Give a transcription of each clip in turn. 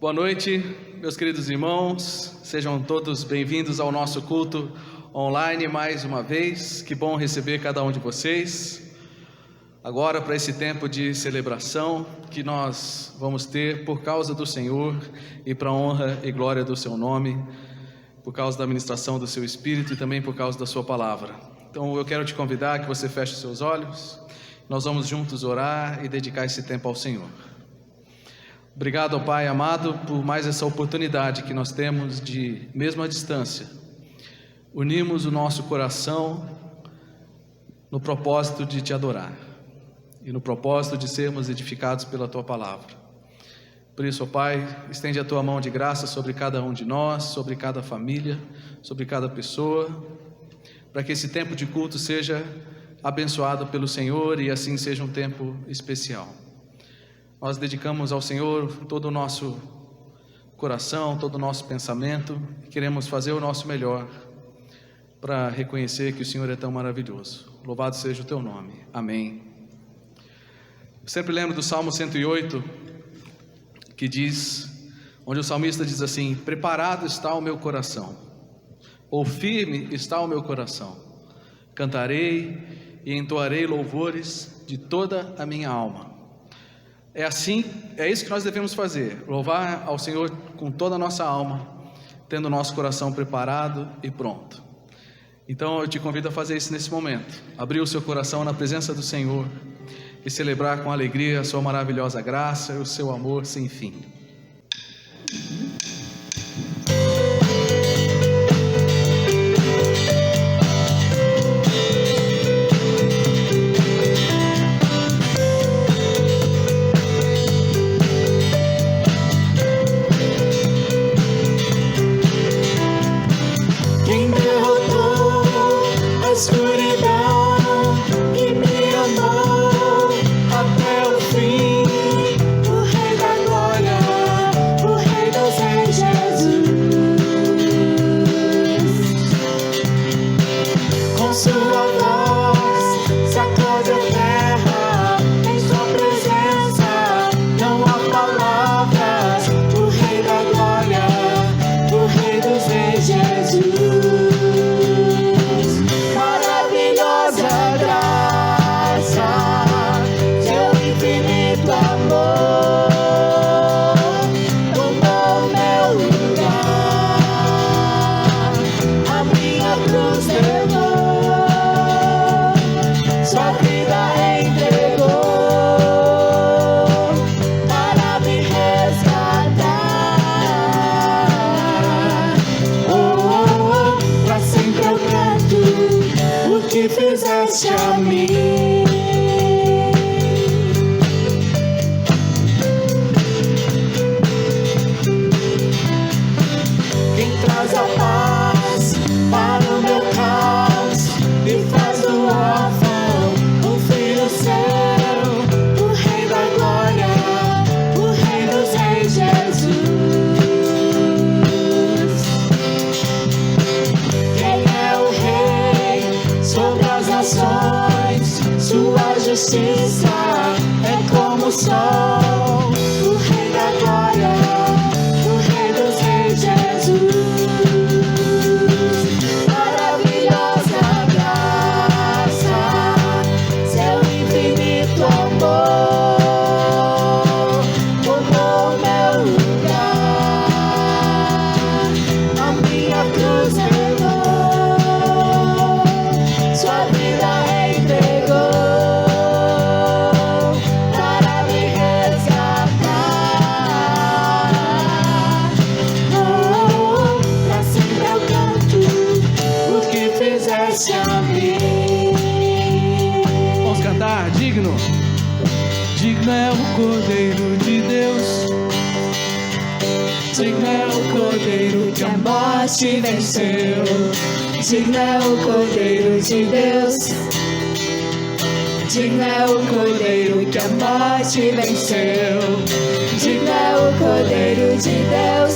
Boa noite, meus queridos irmãos, sejam todos bem-vindos ao nosso culto online mais uma vez. Que bom receber cada um de vocês. Agora, para esse tempo de celebração que nós vamos ter por causa do Senhor e para a honra e glória do seu nome, por causa da ministração do seu Espírito e também por causa da sua palavra. Então eu quero te convidar que você feche seus olhos, nós vamos juntos orar e dedicar esse tempo ao Senhor. Obrigado, Pai amado, por mais essa oportunidade que nós temos de, mesmo à distância, unirmos o nosso coração no propósito de te adorar e no propósito de sermos edificados pela Tua Palavra. Por isso, ó Pai, estende a Tua mão de graça sobre cada um de nós, sobre cada família, sobre cada pessoa, para que esse tempo de culto seja abençoado pelo Senhor e assim seja um tempo especial. Nós dedicamos ao Senhor todo o nosso coração, todo o nosso pensamento, queremos fazer o nosso melhor para reconhecer que o Senhor é tão maravilhoso. Louvado seja o Teu nome. Amém. Eu sempre lembro do Salmo 108, que diz, onde o salmista diz assim: preparado está o meu coração, ou firme está o meu coração, cantarei e entoarei louvores de toda a minha alma. É assim, é isso que nós devemos fazer, louvar ao Senhor com toda a nossa alma, tendo o nosso coração preparado e pronto. Então eu te convido a fazer isso nesse momento, abrir o seu coração na presença do Senhor e celebrar com alegria a sua maravilhosa graça e o seu amor sem fim. Justiça é como o sol, o Rei da glória, o Rei dos reis, Jesus. Maravilhosa graça, seu infinito amor, tomou meu lugar, a minha cruz levou, sua vida entregou. Vamos cantar, digno é o Cordeiro de Deus, digno é o Cordeiro que a morte venceu, digno é o Cordeiro de Deus, digno é o Cordeiro que a morte venceu, digno é o Cordeiro de Deus,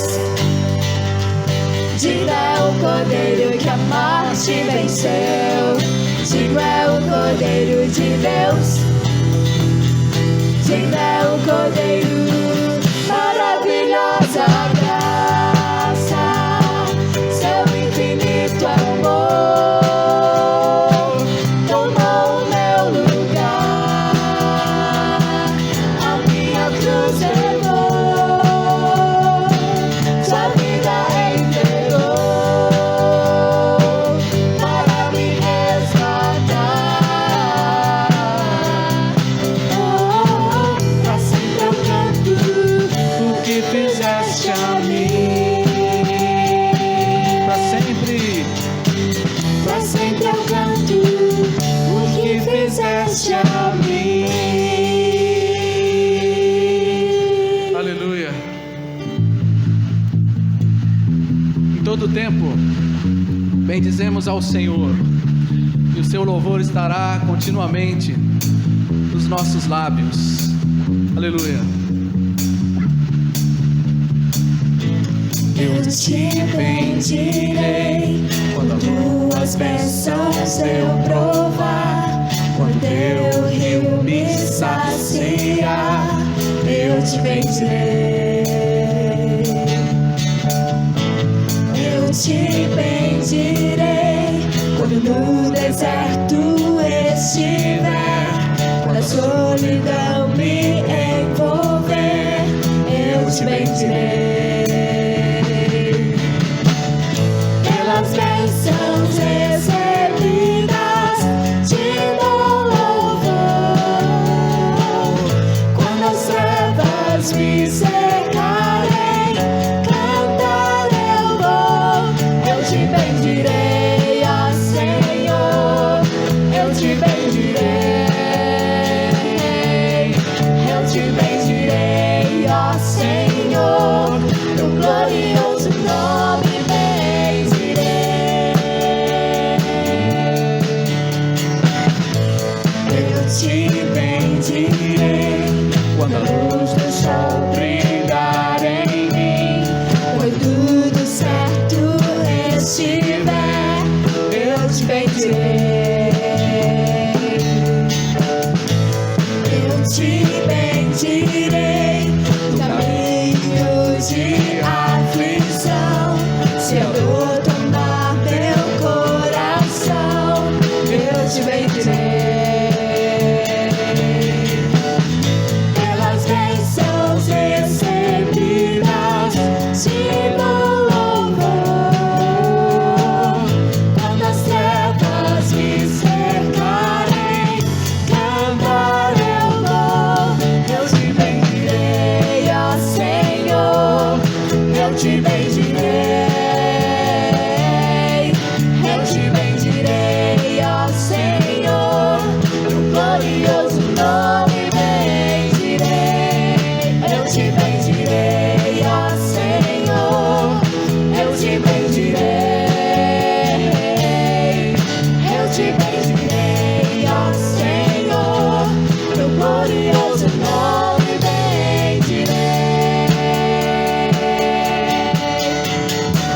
digno é o Cordeiro que a morte venceu, digno é o Cordeiro de Deus, digno é o Cordeiro, maravilhosa que fizeste a mim. Pra sempre eu canto o que fizeste a mim. Aleluia. Em todo tempo, bendizemos ao Senhor, e o seu louvor estará continuamente nos nossos lábios. Aleluia. Eu te bendirei quando as bênçãos eu provar, quando teu rio me saciar, eu te bendirei. Eu te bendirei quando no deserto estiver, quando a solidão me envolver, eu te bendirei. Pelas bênçãos recebidas te dou louvor. Quando as trevas me cercarem, cantar eu vou. Eu te bendirei, ó Senhor, eu te bendirei. Eu te bendirei, ó Senhor, teu glorioso nome bendirei. Eu te bendirei quando a luz do sol brilhar em mim, quando tudo certo estiver, eu te bendirei. Eu te bendirei no caminho de aflição, se a dor tomar teu coração, eu te bendirei. Pelas bênçãos recebidas te dou louvor. Quando as trevas me cercarem, cantar eu vou. Eu te bendirei, ó Senhor, eu te bendirei. Eu te bendirei, ó Senhor, teu glorioso nome bendirei. Eu te bendirei, ó Senhor, eu te bendirei. Eu te bendirei, ó Senhor, teu glorioso nome bendirei.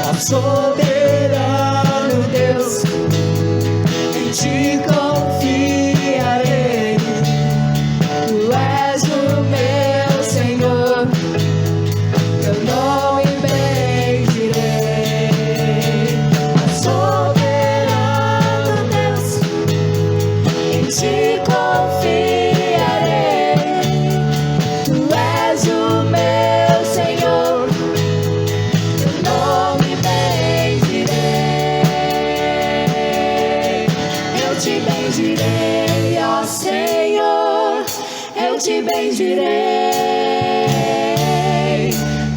Ó soberano Deus, em ti confiarei. Tu és o meu Senhor, teu nome bendirei. Ó soberano Deus, em ti confiarei. Tu és o meu Senhor, teu nome bendirei. Eu te bendirei, ó Senhor, eu te bendirei.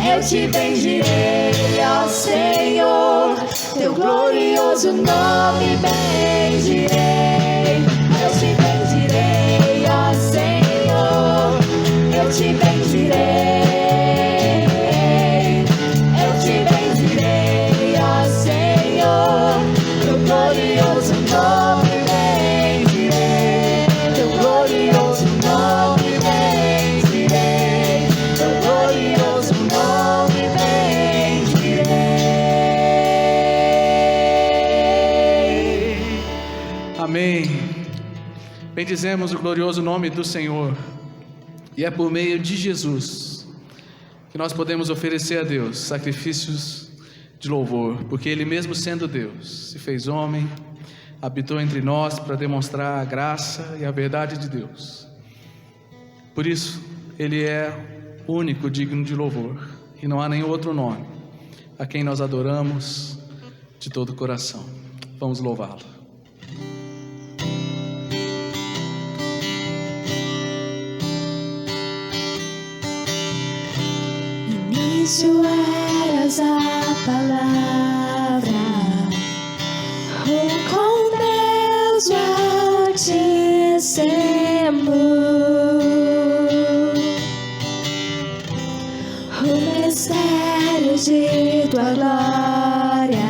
Eu te bendirei, ó Senhor, teu glorioso nome bendirei. Eu te bendirei, ó Senhor, eu te bendirei. Eu te bendirei, ó Senhor, teu glorioso nome bendirei. Teu glorioso nome bendirei. Teu glorioso nome bendirei. Amém. Bendizemos o glorioso nome do Senhor. E é por meio de Jesus que nós podemos oferecer a Deus sacrifícios de louvor, porque Ele mesmo sendo Deus, se fez homem, habitou entre nós para demonstrar a graça e a verdade de Deus. Por isso, Ele é único, digno de louvor, e não há nenhum outro nome a quem nós adoramos de todo o coração. Vamos louvá-lo. início eras a palavra, com Deus o Altíssimo. O mistério de tua glória,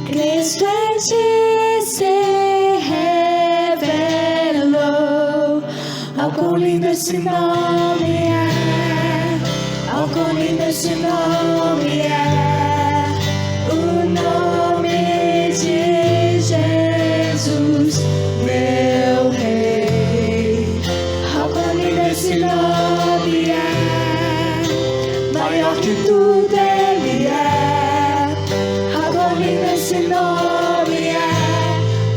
Cristo em ti se revelou. Oh, quão lindo esse nome é! Oh, quão lindo esse nome é! O nome de Jesus, meu Rei. Oh, quão lindo esse nome é! Maior que tudo Ele é. Oh, quão lindo esse nome é!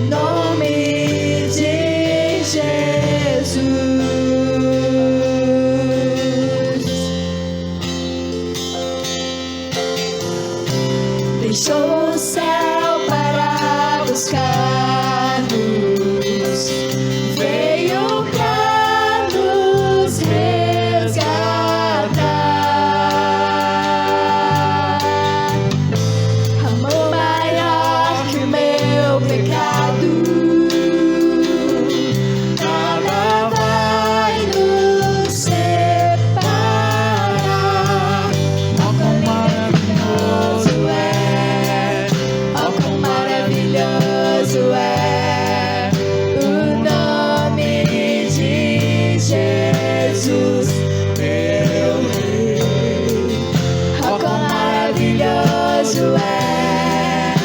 Nome de Jesus. Deixou o céu para buscar-nos, veio pra nos resgatar. Amor maior que o meu pecado, nada vai nos separar. Oh, quão maravilhoso é! Oh, quão maravilhoso é o nome de Jesus, meu Rei. Oh, quão maravilhoso é!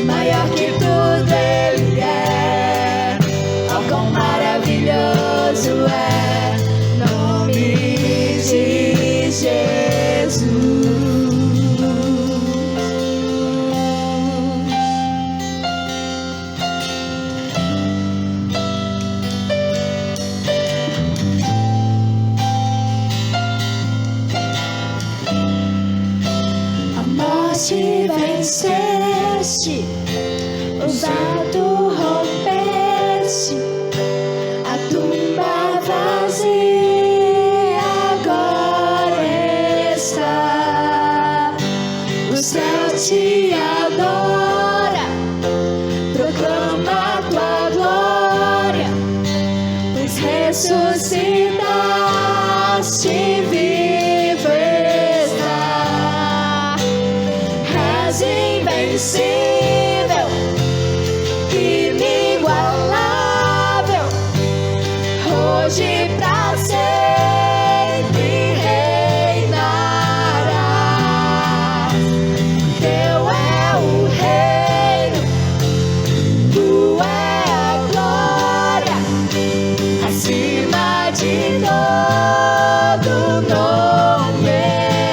Maior que tudo Ele é. Oh, quão maravilhoso é nome de Jesus. A morte venceste, o vado rompeste, a tumba vazia agora está. O céu te adora, proclama a tua glória, pois ressuscitaste, vivo está. És invencível, inigualável, hoje pra sempre reinarás. Teu é o reino, tua é a glória, acima de todo nome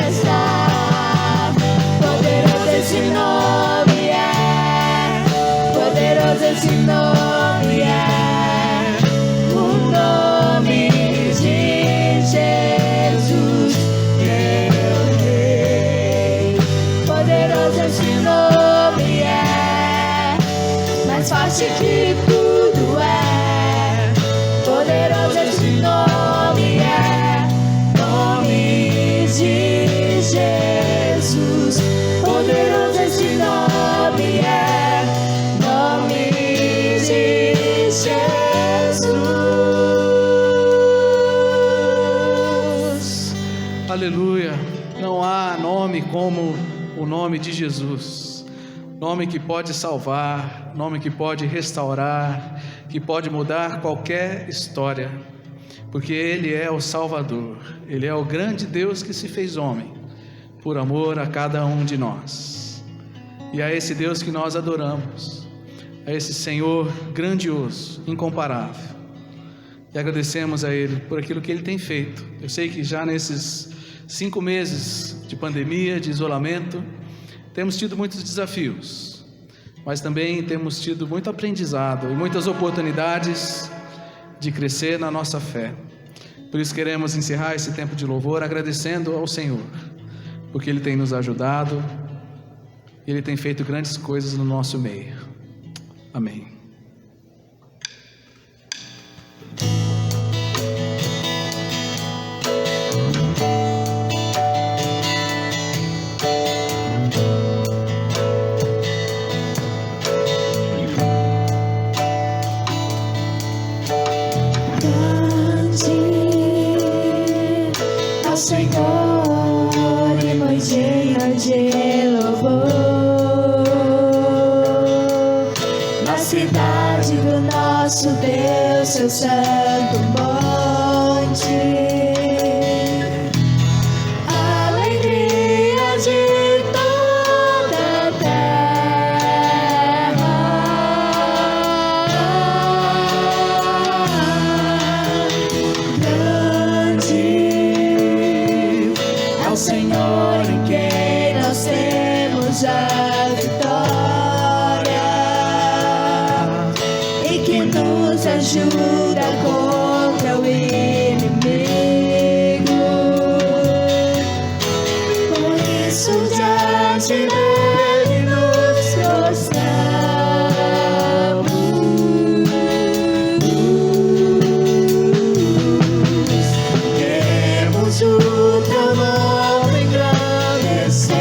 está. Poderoso esse nome é, poderoso esse nome é, o nome de Jesus, meu Rei. Poderoso esse nome é, mais forte que tudo é. Poderoso esse nome é, nome de Jesus. Poderoso esse nome é, nome de Jesus. Aleluia. Não há nome como o nome de Jesus. Nome que pode salvar, nome que pode restaurar, que pode mudar qualquer história. Porque Ele é o Salvador. Ele é o grande Deus que se fez homem, por amor a cada um de nós. E a esse Deus que nós adoramos, a esse Senhor grandioso, incomparável. E agradecemos a Ele por aquilo que Ele tem feito. Eu sei que já nesses 5 meses de pandemia, de isolamento, temos tido muitos desafios, mas também temos tido muito aprendizado e muitas oportunidades de crescer na nossa fé. Por isso queremos encerrar esse tempo de louvor agradecendo ao Senhor, porque Ele tem nos ajudado, Ele tem feito grandes coisas no nosso meio. Amém. digna de louvor. Na cidade do nosso Deus, seu santo monte, alegria de toda a terra. Grande é o Senhor em quem nós temos a vitória, e que nos ajuda contra o inimigo. Por isso diante dele nos prostramos. Queremos o teu nome engrandecer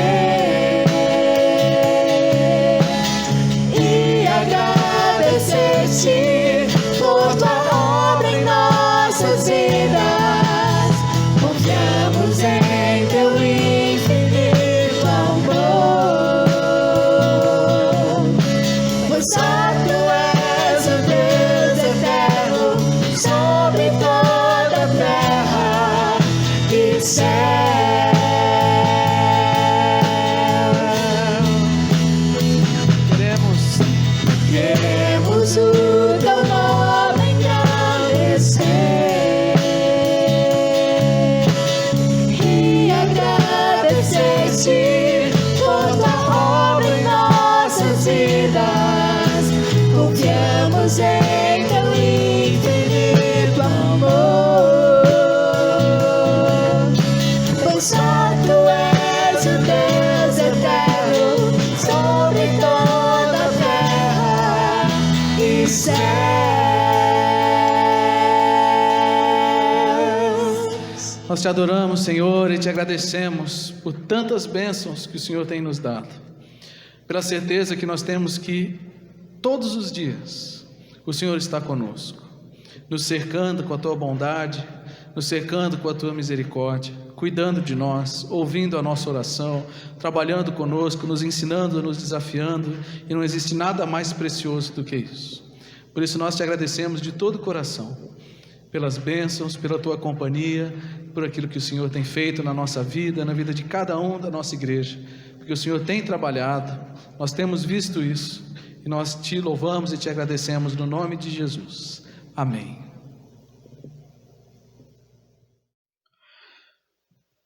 e agradecer-te por tua obra em nossas vidas. Confiamos em teu infinito amor, pois só tu és o Deus eterno sobre toda a terra e céu. Queremos o teu nome engrandecer e agradecer-te por tua obra em nossas vidas. Confiamos em teu infinito amor, pois só tu és o Deus eterno sobre toda a terra e céus. Nós te adoramos, Senhor, e te agradecemos por tantas bênçãos que o Senhor tem nos dado, pela certeza que nós temos que todos os dias o Senhor está conosco, nos cercando com a tua bondade, nos cercando com a tua misericórdia, cuidando de nós, ouvindo a nossa oração, trabalhando conosco, nos ensinando, nos desafiando, e não existe nada mais precioso do que isso. Por isso nós te agradecemos de todo o coração, pelas bênçãos, pela tua companhia, por aquilo que o Senhor tem feito na nossa vida, na vida de cada um da nossa igreja, porque o Senhor tem trabalhado, nós temos visto isso, e nós te louvamos e te agradecemos no nome de Jesus. Amém.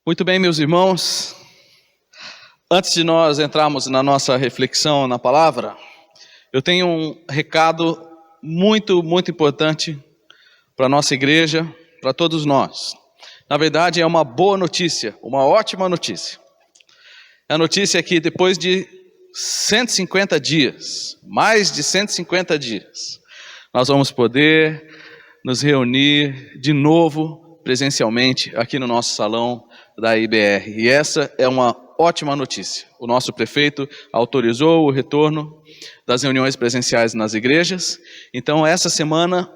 Muito bem, meus irmãos, antes de nós entrarmos na nossa reflexão na palavra, eu tenho um recado muito importante para a nossa igreja, para todos nós. Na verdade, é uma boa notícia, uma ótima notícia. A notícia é que depois de 150 dias, mais de 150 dias, nós vamos poder nos reunir de novo presencialmente aqui no nosso salão da IBR. E essa é uma ótima notícia. O nosso prefeito autorizou o retorno das reuniões presenciais nas igrejas. Então, essa semana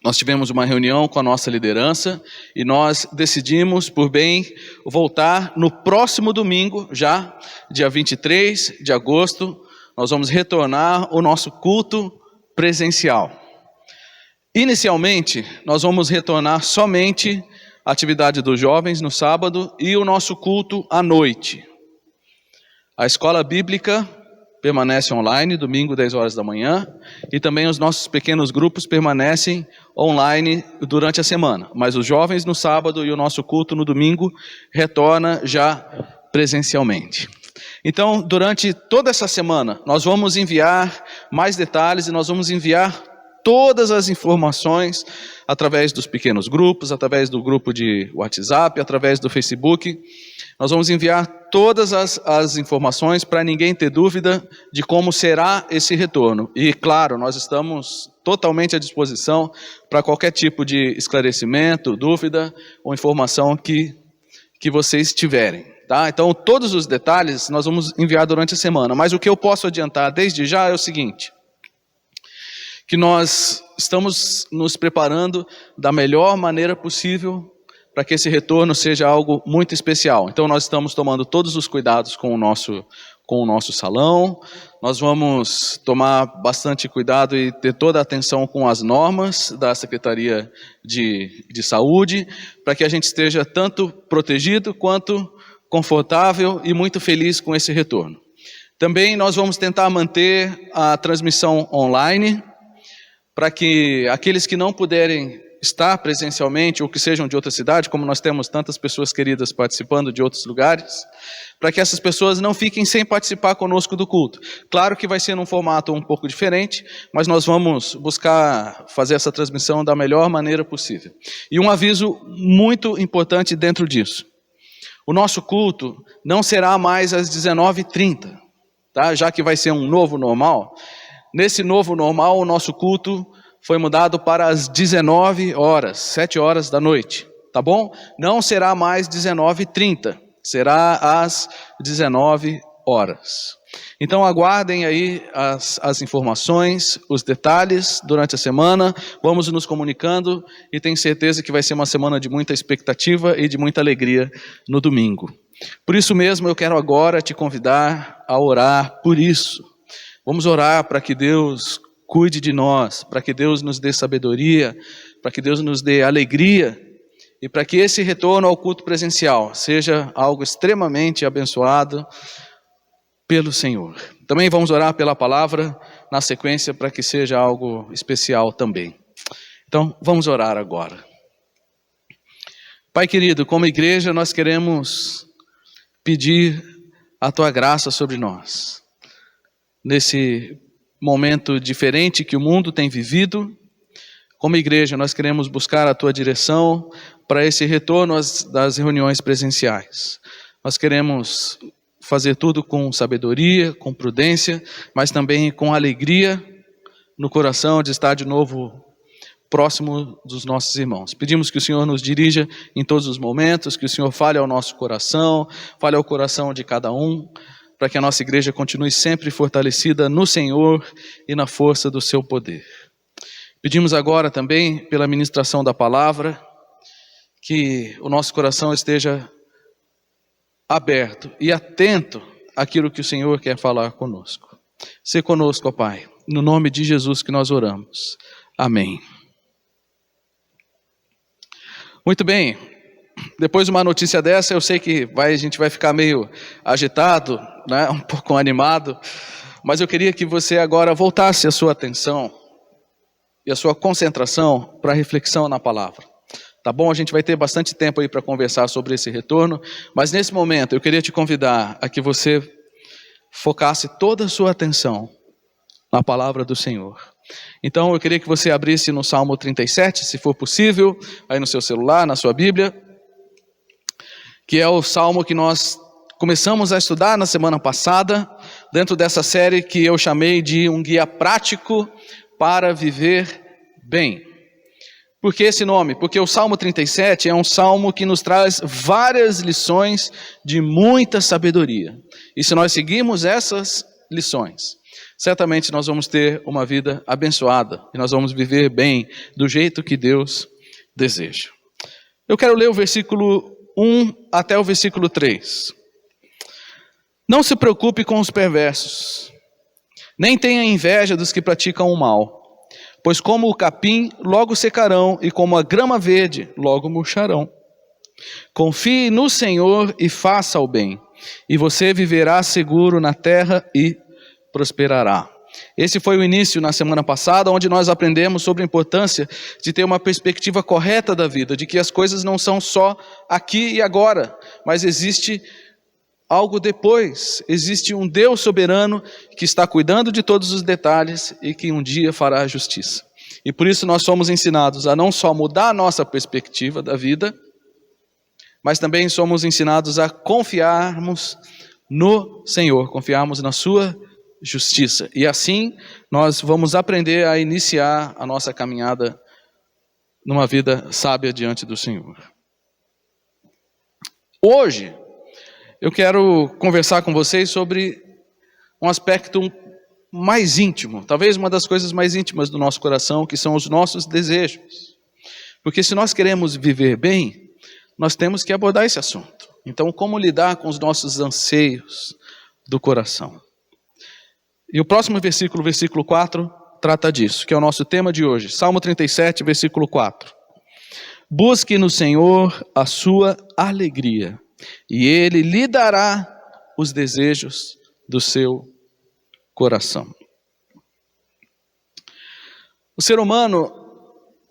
nós tivemos uma reunião com a nossa liderança e nós decidimos por bem voltar no próximo domingo, já dia 23 de agosto, nós vamos retornar o nosso culto presencial. Inicialmente, nós vamos retornar somente a atividade dos jovens no sábado e o nosso culto à noite. A escola bíblica permanece online, domingo, 10 horas da manhã, e também os nossos pequenos grupos permanecem online durante a semana, mas os jovens no sábado e o nosso culto no domingo retorna já presencialmente. Então, durante toda essa semana, nós vamos enviar mais detalhes e nós vamos enviar todas as informações através dos pequenos grupos, através do grupo de WhatsApp, através do Facebook. Nós vamos enviar todas as informações para ninguém ter dúvida de como será esse retorno. E, claro, nós estamos totalmente à disposição para qualquer tipo de esclarecimento, dúvida ou informação que vocês tiverem. Tá? Então, todos os detalhes nós vamos enviar durante a semana. Mas o que eu posso adiantar desde já é o seguinte: que nós estamos nos preparando da melhor maneira possível para que esse retorno seja algo muito especial. Então nós estamos tomando todos os cuidados com o nosso salão, nós vamos tomar bastante cuidado e ter toda a atenção com as normas da Secretaria de Saúde, para que a gente esteja tanto protegido quanto confortável e muito feliz com esse retorno. Também nós vamos tentar manter a transmissão online, para que aqueles que não puderem estar presencialmente ou que sejam de outra cidade, como nós temos tantas pessoas queridas participando de outros lugares, para que essas pessoas não fiquem sem participar conosco do culto. Claro que vai ser num formato um pouco diferente, mas nós vamos buscar fazer essa transmissão da melhor maneira possível. E um aviso muito importante dentro disso. O nosso culto não será mais às 19h30, tá? Já que vai ser um novo normal. Nesse novo normal, o nosso culto foi mudado para as 19 horas, 7 horas da noite, tá bom? Não será mais 19h30, será às 19 horas. Então aguardem aí as informações, os detalhes durante a semana, vamos nos comunicando e tenho certeza que vai ser uma semana de muita expectativa e de muita alegria no domingo. Por isso mesmo eu quero agora te convidar a orar por isso. Vamos orar para que Deus cuide de nós, para que Deus nos dê sabedoria, para que Deus nos dê alegria e para que esse retorno ao culto presencial seja algo extremamente abençoado pelo Senhor. Também vamos orar pela palavra na sequência para que seja algo especial também. Então, vamos orar agora. Pai querido, como igreja nós queremos pedir a Tua graça sobre nós. Nesse momento diferente que o mundo tem vivido, como igreja nós queremos buscar a Tua direção para esse retorno das reuniões presenciais. Nós queremos fazer tudo com sabedoria, com prudência, mas também com alegria no coração de estar de novo próximo dos nossos irmãos. Pedimos que o Senhor nos dirija em todos os momentos, que o Senhor fale ao nosso coração, fale ao coração de cada um, para que a nossa igreja continue sempre fortalecida no Senhor e na força do seu poder. Pedimos agora também, pela ministração da palavra, que o nosso coração esteja aberto e atento àquilo que o Senhor quer falar conosco. Sê conosco, ó Pai, no nome de Jesus que nós oramos. Amém. Muito bem. Depois de uma notícia dessa, eu sei que a gente vai ficar meio agitado, né? Um pouco animado, mas eu queria que você agora voltasse a sua atenção e a sua concentração para a reflexão na palavra. Tá bom? A gente vai ter bastante tempo aí para conversar sobre esse retorno, mas nesse momento eu queria te convidar a que você focasse toda a sua atenção na palavra do Senhor. Então eu queria que você abrisse no Salmo 37, se for possível, aí no seu celular, na sua Bíblia, que é o salmo que nós começamos a estudar na semana passada, dentro dessa série que eu chamei de um guia prático para viver bem. Por que esse nome? Porque o Salmo 37 é um salmo que nos traz várias lições de muita sabedoria. E se nós seguirmos essas lições, certamente nós vamos ter uma vida abençoada e nós vamos viver bem do jeito que Deus deseja. Eu quero ler o versículo 1 até o versículo 3. Não se preocupe com os perversos, nem tenha inveja dos que praticam o mal, pois como o capim logo secarão e como a grama verde logo murcharão. Confie no Senhor e faça o bem, e você viverá seguro na terra e prosperará. Esse foi o início na semana passada, onde nós aprendemos sobre a importância de ter uma perspectiva correta da vida, de que as coisas não são só aqui e agora, mas existe algo depois, existe um Deus soberano que está cuidando de todos os detalhes e que um dia fará a justiça. E por isso nós somos ensinados a não só mudar a nossa perspectiva da vida, mas também somos ensinados a confiarmos no Senhor, confiarmos na sua justiça. E assim nós vamos aprender a iniciar a nossa caminhada numa vida sábia diante do Senhor. Hoje eu quero conversar com vocês sobre um aspecto mais íntimo, talvez uma das coisas mais íntimas do nosso coração, que são os nossos desejos. Porque se nós queremos viver bem, nós temos que abordar esse assunto. Então, como lidar com os nossos anseios do coração? E o próximo versículo, versículo 4, trata disso, que é o nosso tema de hoje. Salmo 37, versículo 4. Busque no Senhor a sua alegria, e Ele lhe dará os desejos do seu coração. O ser humano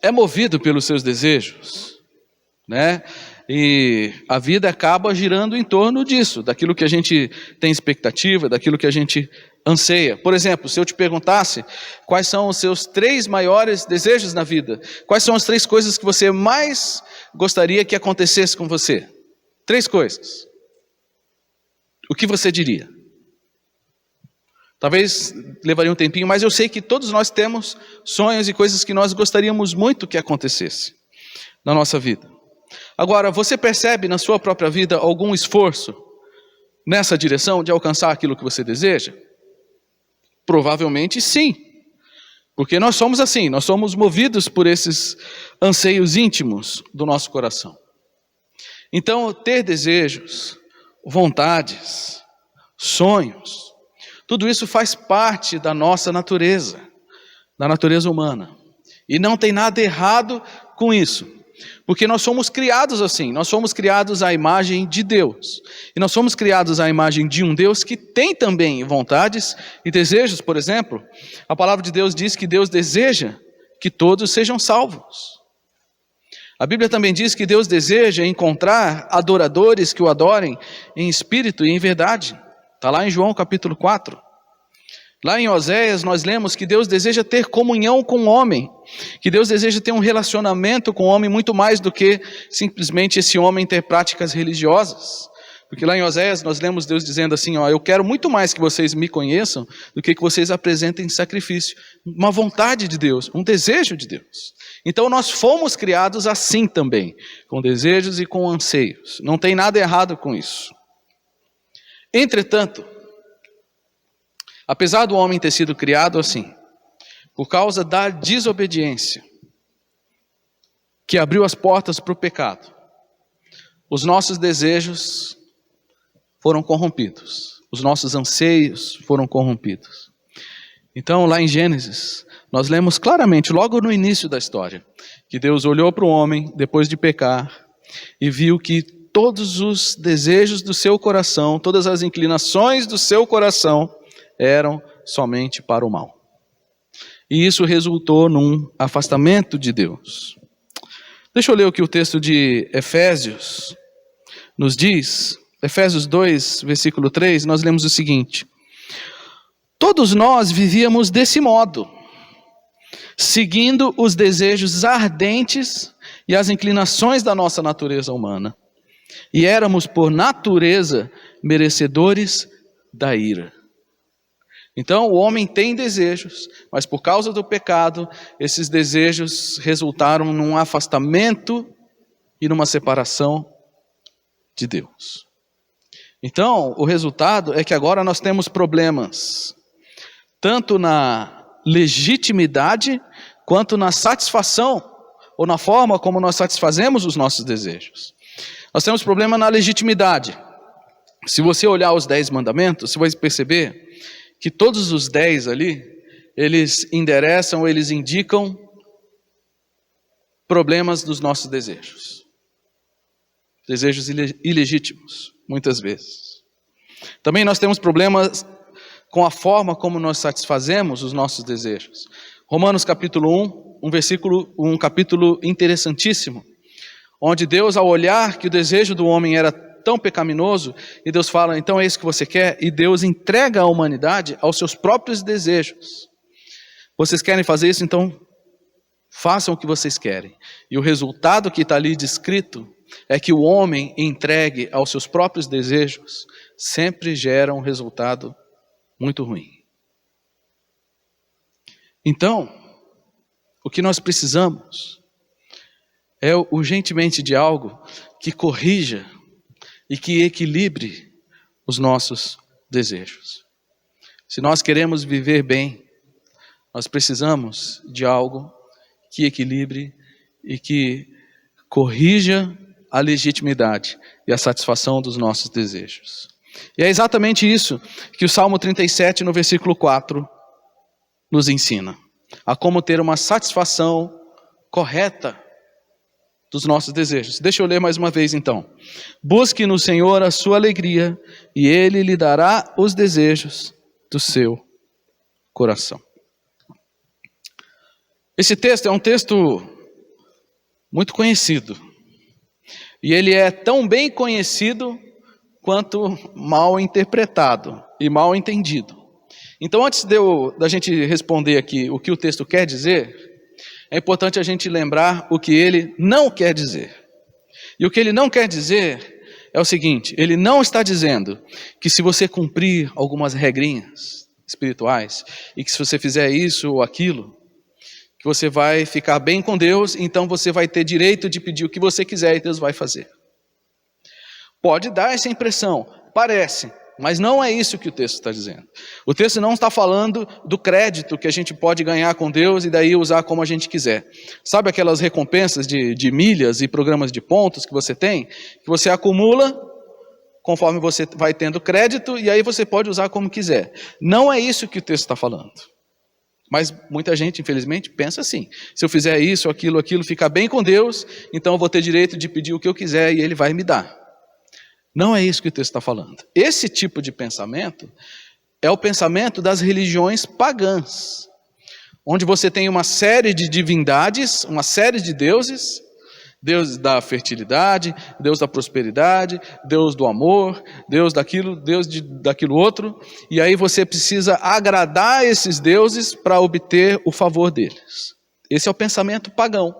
é movido pelos seus desejos, né? E a vida acaba girando em torno disso, daquilo que a gente tem expectativa, daquilo que a gente anseia. Por exemplo, se eu te perguntasse quais são os seus 3 maiores desejos na vida, quais são as 3 coisas que você mais gostaria que acontecesse com você? 3 coisas. O que você diria? Talvez levaria um tempinho, mas eu sei que todos nós temos sonhos e coisas que nós gostaríamos muito que acontecesse na nossa vida. Agora, você percebe na sua própria vida algum esforço nessa direção de alcançar aquilo que você deseja? Provavelmente sim, porque nós somos assim, nós somos movidos por esses anseios íntimos do nosso coração. Então, ter desejos, vontades, sonhos, tudo isso faz parte da nossa natureza, da natureza humana. E não tem nada errado com isso. Porque nós somos criados assim, nós somos criados à imagem de Deus. E nós somos criados à imagem de um Deus que tem também vontades e desejos. Por exemplo, a palavra de Deus diz que Deus deseja que todos sejam salvos. A Bíblia também diz que Deus deseja encontrar adoradores que o adorem em espírito e em verdade. Está lá em João capítulo 4. Lá em Oséias nós lemos que Deus deseja ter comunhão com o homem, que Deus deseja ter um relacionamento com o homem muito mais do que simplesmente esse homem ter práticas religiosas. Porque lá em Oséias nós lemos Deus dizendo assim, eu quero muito mais que vocês me conheçam do que vocês apresentem sacrifício. Uma vontade de Deus, um desejo de Deus. Então nós fomos criados assim também, com desejos e com anseios. Não tem nada errado com isso. Entretanto, apesar do homem ter sido criado assim, por causa da desobediência, que abriu as portas para o pecado, os nossos desejos foram corrompidos, os nossos anseios foram corrompidos. Então, lá em Gênesis, nós lemos claramente, logo no início da história, que Deus olhou para o homem, depois de pecar, e viu que todos os desejos do seu coração, todas as inclinações do seu coração, eram somente para o mal. E isso resultou num afastamento de Deus. Deixa eu ler o que o texto de Efésios nos diz. Efésios 2, versículo 3, nós lemos o seguinte: todos nós vivíamos desse modo, seguindo os desejos ardentes e as inclinações da nossa natureza humana. E éramos, por natureza, merecedores da ira. Então o homem tem desejos, mas por causa do pecado, esses desejos resultaram num afastamento e numa separação de Deus. Então o resultado é que agora nós temos problemas, tanto na legitimidade, quanto na satisfação, ou na forma como nós satisfazemos os nossos desejos. Nós temos problema na legitimidade. Se você olhar os 10 mandamentos, você vai perceber que todos os 10 ali, eles endereçam, eles indicam problemas dos nossos desejos. Desejos ilegítimos, muitas vezes. Também nós temos problemas com a forma como nós satisfazemos os nossos desejos. Romanos capítulo 1, um capítulo interessantíssimo, onde Deus, ao olhar que o desejo do homem era tão pecaminoso, e Deus fala, então é isso que você quer? E Deus entrega a humanidade aos seus próprios desejos. Vocês querem fazer isso? Então façam o que vocês querem. E o resultado que está ali descrito é que o homem entregue aos seus próprios desejos sempre gera um resultado muito ruim. Então, o que nós precisamos é urgentemente de algo que corrija e que equilibre os nossos desejos. Se nós queremos viver bem, nós precisamos de algo que equilibre e que corrija a legitimidade e a satisfação dos nossos desejos. E é exatamente isso que o Salmo 37, no versículo 4, nos ensina. A como ter uma satisfação correta dos nossos desejos. Deixa eu ler mais uma vez então. Busque no Senhor a sua alegria, e Ele lhe dará os desejos do seu coração. Esse texto é um texto muito conhecido. E ele é tão bem conhecido quanto mal interpretado e mal entendido. Então, antes da gente responder aqui o que o texto quer dizer, é importante a gente lembrar o que ele não quer dizer. E o que ele não quer dizer é o seguinte: ele não está dizendo que se você cumprir algumas regrinhas espirituais, e que se você fizer isso ou aquilo, que você vai ficar bem com Deus, então você vai ter direito de pedir o que você quiser e Deus vai fazer. Pode dar essa impressão, parece, mas não é isso que o texto está dizendo. O texto não está falando do crédito que a gente pode ganhar com Deus e daí usar como a gente quiser. Sabe aquelas recompensas de milhas e programas de pontos que você tem? Que você acumula conforme você vai tendo crédito e aí você pode usar como quiser. Não é isso que o texto está falando. Mas muita gente, infelizmente, pensa assim: se eu fizer isso, aquilo, ficar bem com Deus, então eu vou ter direito de pedir o que eu quiser e Ele vai me dar. Não é isso que o texto está falando. Esse tipo de pensamento é o pensamento das religiões pagãs, onde você tem uma série de divindades, uma série de deuses, Deus da fertilidade, Deus da prosperidade, Deus do amor, Deus daquilo, daquilo outro, e aí você precisa agradar esses deuses para obter o favor deles. Esse é o pensamento pagão.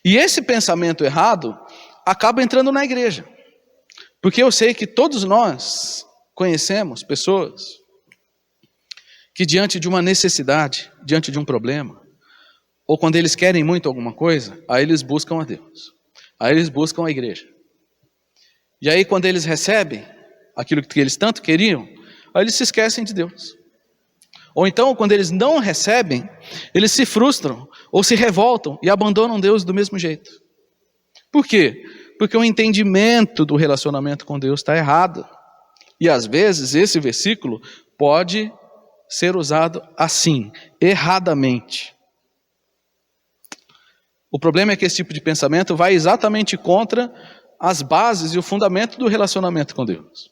E esse pensamento errado acaba entrando na igreja. Porque eu sei que todos nós conhecemos pessoas que diante de uma necessidade, diante de um problema, ou quando eles querem muito alguma coisa, aí eles buscam a Deus. Aí eles buscam a igreja. E aí quando eles recebem aquilo que eles tanto queriam, aí eles se esquecem de Deus. Ou então quando eles não recebem, eles se frustram ou se revoltam e abandonam Deus do mesmo jeito. Por quê? Porque o entendimento do relacionamento com Deus está errado. E às vezes esse versículo pode ser usado assim, erradamente. O problema é que esse tipo de pensamento vai exatamente contra as bases e o fundamento do relacionamento com Deus.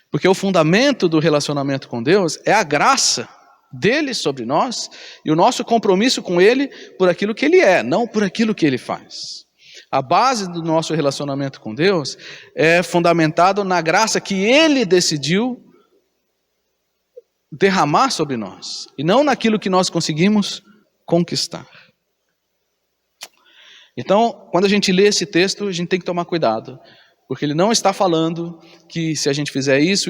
Porque o fundamento do relacionamento com Deus é a graça dele sobre nós e o nosso compromisso com ele por aquilo que ele é, não por aquilo que ele faz. A base do nosso relacionamento com Deus é fundamentado na graça que Ele decidiu derramar sobre nós, e não naquilo que nós conseguimos conquistar. Então, quando a gente lê esse texto, a gente tem que tomar cuidado, porque ele não está falando que se a gente fizer isso,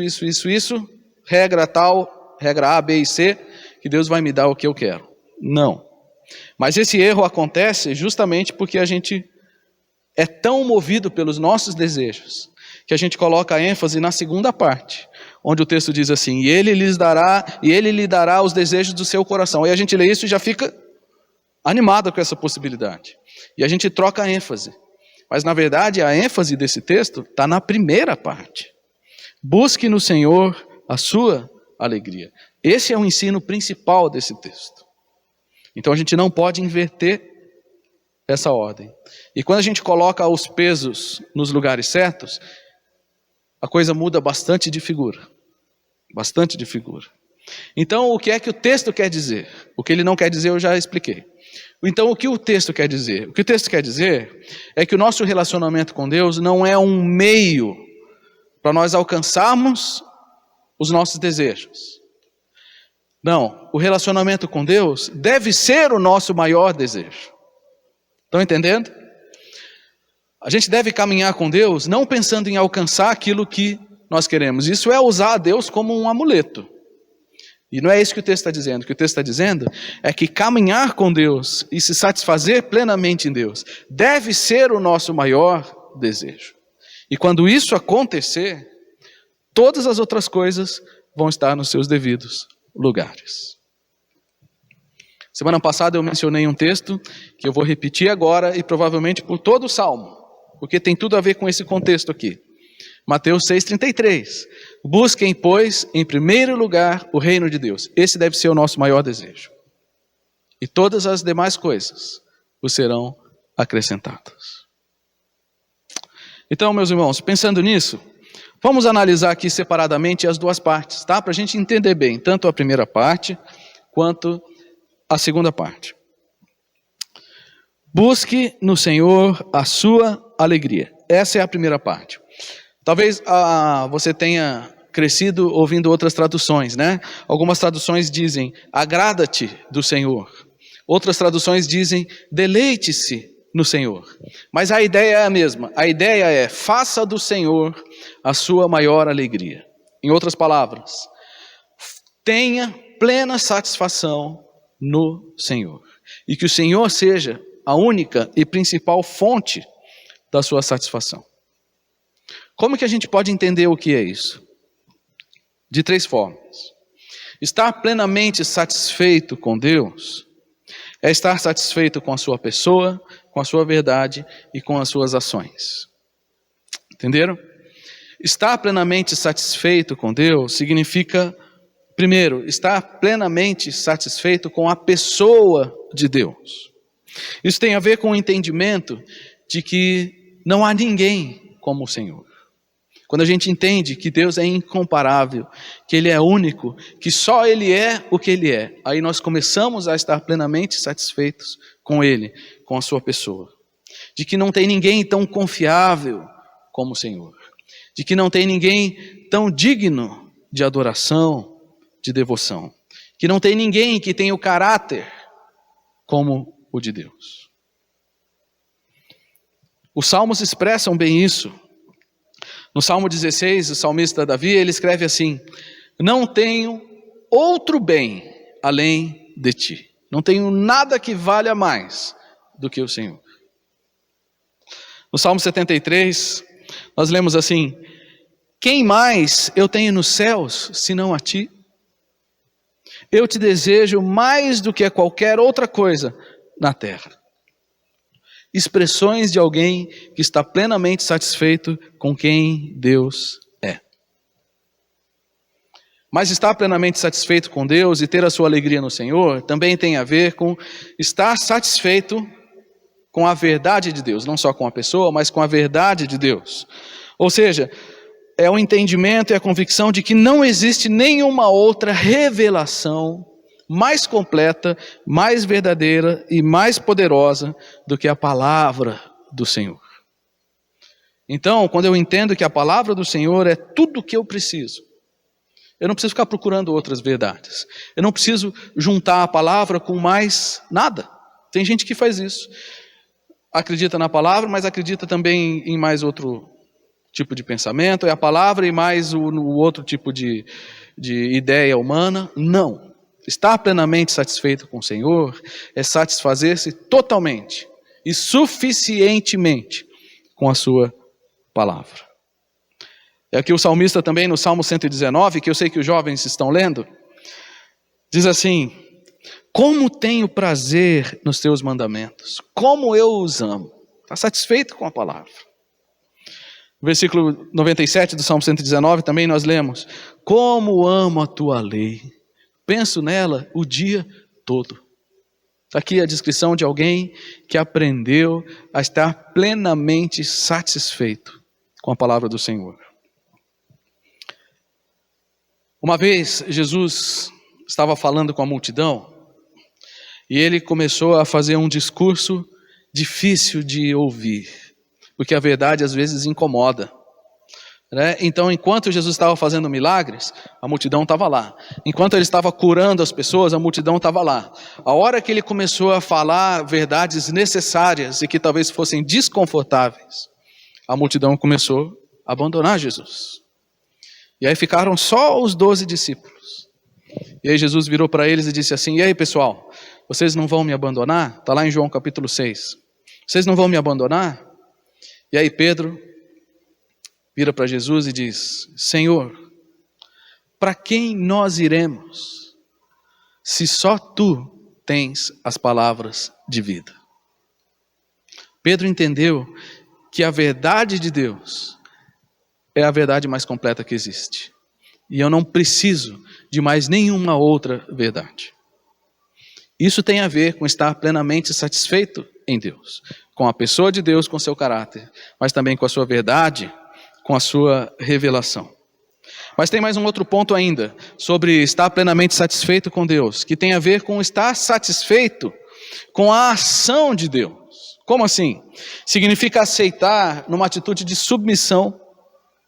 regra tal, regra A, B e C, que Deus vai me dar o que eu quero. Não. Mas esse erro acontece justamente porque a gente é tão movido pelos nossos desejos, que a gente coloca a ênfase na segunda parte, onde o texto diz assim: e ele lhe dará os desejos do seu coração. Aí a gente lê isso e já fica animado com essa possibilidade. E a gente troca a ênfase. Mas na verdade a ênfase desse texto está na primeira parte. Busque no Senhor a sua alegria. Esse é o ensino principal desse texto. Então a gente não pode inverter essa ordem. E quando a gente coloca os pesos nos lugares certos, a coisa muda bastante de figura. Bastante de figura. Então, o que é que o texto quer dizer? O que ele não quer dizer eu já expliquei. Então, o que o texto quer dizer? O que o texto quer dizer é que o nosso relacionamento com Deus não é um meio para nós alcançarmos os nossos desejos. Não, o relacionamento com Deus deve ser o nosso maior desejo. Estão entendendo? A gente deve caminhar com Deus não pensando em alcançar aquilo que nós queremos. Isso é usar a Deus como um amuleto. E não é isso que o texto está dizendo. O que o texto está dizendo é que caminhar com Deus e se satisfazer plenamente em Deus deve ser o nosso maior desejo. E quando isso acontecer, todas as outras coisas vão estar nos seus devidos lugares. Semana passada eu mencionei um texto que eu vou repetir agora e provavelmente por todo o Salmo, porque tem tudo a ver com esse contexto aqui. Mateus 6,33. Busquem, pois, em primeiro lugar o reino de Deus. Esse deve ser o nosso maior desejo. E todas as demais coisas vos serão acrescentadas. Então, meus irmãos, pensando nisso, vamos analisar aqui separadamente as duas partes, tá? Para a gente entender bem, tanto a primeira parte, quanto a segunda parte. Busque no Senhor a sua alegria. Essa é a primeira parte. Talvez você tenha crescido ouvindo outras traduções, né? Algumas traduções dizem, agrada-te do Senhor. Outras traduções dizem, deleite-se no Senhor. Mas a ideia é a mesma. A ideia é, faça do Senhor a sua maior alegria. Em outras palavras, tenha plena satisfação no Senhor. E que o Senhor seja a única e principal fonte da sua satisfação. Como que a gente pode entender o que é isso? De 3 formas. Estar plenamente satisfeito com Deus é estar satisfeito com a sua pessoa, com a sua verdade e com as suas ações. Entenderam? Estar plenamente satisfeito com Deus significa, primeiro, estar plenamente satisfeito com a pessoa de Deus. Isso tem a ver com o entendimento de que não há ninguém como o Senhor. Quando a gente entende que Deus é incomparável, que Ele é único, que só Ele é o que Ele é, aí nós começamos a estar plenamente satisfeitos com Ele, com a sua pessoa. De que não tem ninguém tão confiável como o Senhor. De que não tem ninguém tão digno de adoração, de devoção. Que não tem ninguém que tenha o caráter como o de Deus. Os salmos expressam bem isso. No Salmo 16, o salmista Davi, ele escreve assim, não tenho outro bem além de ti. Não tenho nada que valha mais do que o Senhor. No Salmo 73, nós lemos assim, quem mais eu tenho nos céus, senão a ti? Eu te desejo mais do que a qualquer outra coisa na terra. Expressões de alguém que está plenamente satisfeito com quem Deus é. Mas estar plenamente satisfeito com Deus e ter a sua alegria no Senhor também tem a ver com estar satisfeito com a verdade de Deus, não só com a pessoa, mas com a verdade de Deus. Ou seja, é o entendimento e a convicção de que não existe nenhuma outra revelação mais completa, mais verdadeira e mais poderosa do que a palavra do Senhor. Então, quando eu entendo que a palavra do Senhor é tudo o que eu preciso, eu não preciso ficar procurando outras verdades. Eu não preciso juntar a palavra com mais nada. Tem gente que faz isso. Acredita na palavra, mas acredita também em mais outro tipo de pensamento. É a palavra e mais o outro tipo de ideia humana. Não. Estar plenamente satisfeito com o Senhor é satisfazer-se totalmente e suficientemente com a sua palavra. É aqui o salmista também no Salmo 119, que eu sei que os jovens estão lendo, diz assim, como tenho prazer nos teus mandamentos, como eu os amo. Está satisfeito com a palavra. No versículo 97 do Salmo 119 também nós lemos, como amo a tua lei. Penso nela o dia todo. Está aqui a descrição de alguém que aprendeu a estar plenamente satisfeito com a palavra do Senhor. Uma vez Jesus estava falando com a multidão e ele começou a fazer um discurso difícil de ouvir, porque a verdade às vezes incomoda. Então, enquanto Jesus estava fazendo milagres, a multidão estava lá. Enquanto ele estava curando as pessoas, a multidão estava lá. A hora que ele começou a falar verdades necessárias e que talvez fossem desconfortáveis, a multidão começou a abandonar Jesus. E aí ficaram só os 12 discípulos. E aí Jesus virou para eles e disse assim, e aí pessoal, vocês não vão me abandonar? Está lá em João capítulo 6. Vocês não vão me abandonar? E aí Pedro vira para Jesus e diz, Senhor, para quem nós iremos, se só Tu tens as palavras de vida? Pedro entendeu que a verdade de Deus é a verdade mais completa que existe. E eu não preciso de mais nenhuma outra verdade. Isso tem a ver com estar plenamente satisfeito em Deus, com a pessoa de Deus, com seu caráter, mas também com a sua verdade, com a sua revelação. Mas tem mais um outro ponto ainda, sobre estar plenamente satisfeito com Deus, que tem a ver com estar satisfeito com a ação de Deus. Como assim? Significa aceitar numa atitude de submissão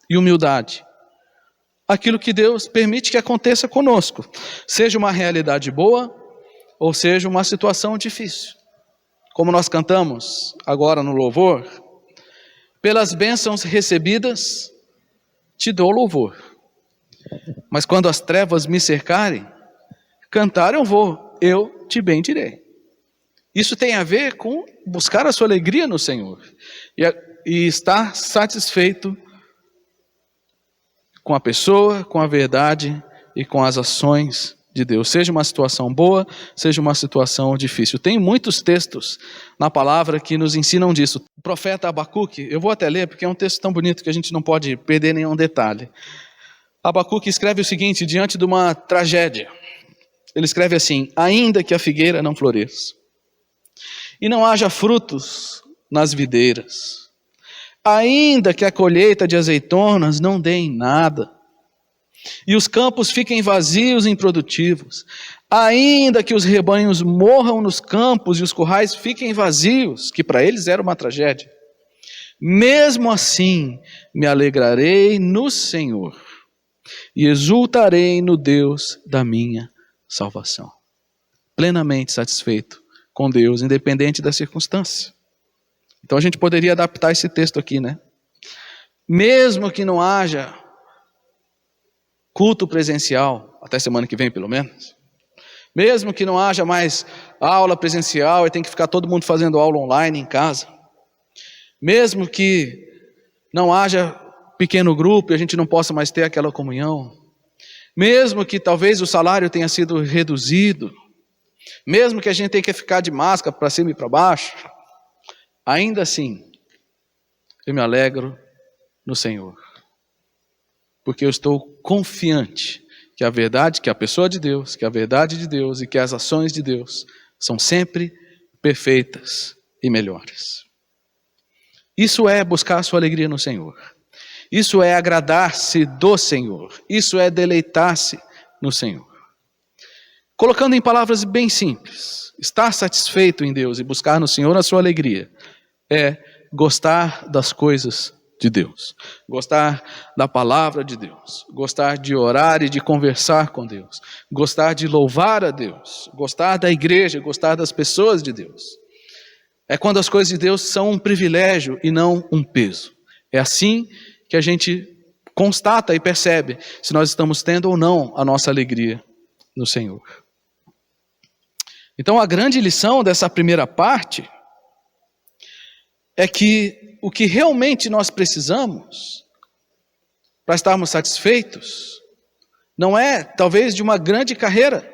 e humildade aquilo que Deus permite que aconteça conosco, seja uma realidade boa ou seja uma situação difícil. Como nós cantamos agora no louvor, pelas bênçãos recebidas te dou louvor, mas quando as trevas me cercarem, cantar eu vou, eu te bendirei. Isso tem a ver com buscar a sua alegria no Senhor e estar satisfeito com a pessoa, com a verdade e com as ações de Deus. Seja uma situação boa, seja uma situação difícil. Tem muitos textos na palavra que nos ensinam disso. O profeta Abacuque, eu vou até ler porque é um texto tão bonito que a gente não pode perder nenhum detalhe. Abacuque escreve o seguinte, diante de uma tragédia. Ele escreve assim: ainda que a figueira não floresça, e não haja frutos nas videiras, ainda que a colheita de azeitonas não dê em nada, e os campos fiquem vazios e improdutivos, ainda que os rebanhos morram nos campos e os currais fiquem vazios, que para eles era uma tragédia, mesmo assim me alegrarei no Senhor e exultarei no Deus da minha salvação. Plenamente satisfeito com Deus, independente da circunstância. Então a gente poderia adaptar esse texto aqui, né? Mesmo que não haja culto presencial, até semana que vem pelo menos, mesmo que não haja mais aula presencial e tem que ficar todo mundo fazendo aula online em casa, mesmo que não haja pequeno grupo e a gente não possa mais ter aquela comunhão, mesmo que talvez o salário tenha sido reduzido, mesmo que a gente tenha que ficar de máscara para cima e para baixo, ainda assim, eu me alegro no Senhor. Porque eu estou confiante que a verdade, que a pessoa de Deus, que a verdade de Deus e que as ações de Deus são sempre perfeitas e melhores. Isso é buscar a sua alegria no Senhor. Isso é agradar-se do Senhor. Isso é deleitar-se no Senhor. Colocando em palavras bem simples, estar satisfeito em Deus e buscar no Senhor a sua alegria é gostar das coisas de Deus, gostar da palavra de Deus, gostar de orar e de conversar com Deus, gostar de louvar a Deus, gostar da igreja, gostar das pessoas de Deus. É quando as coisas de Deus são um privilégio e não um peso. É assim que a gente constata e percebe se nós estamos tendo ou não a nossa alegria no Senhor. Então a grande lição dessa primeira parte é que o que realmente nós precisamos para estarmos satisfeitos não é talvez de uma grande carreira,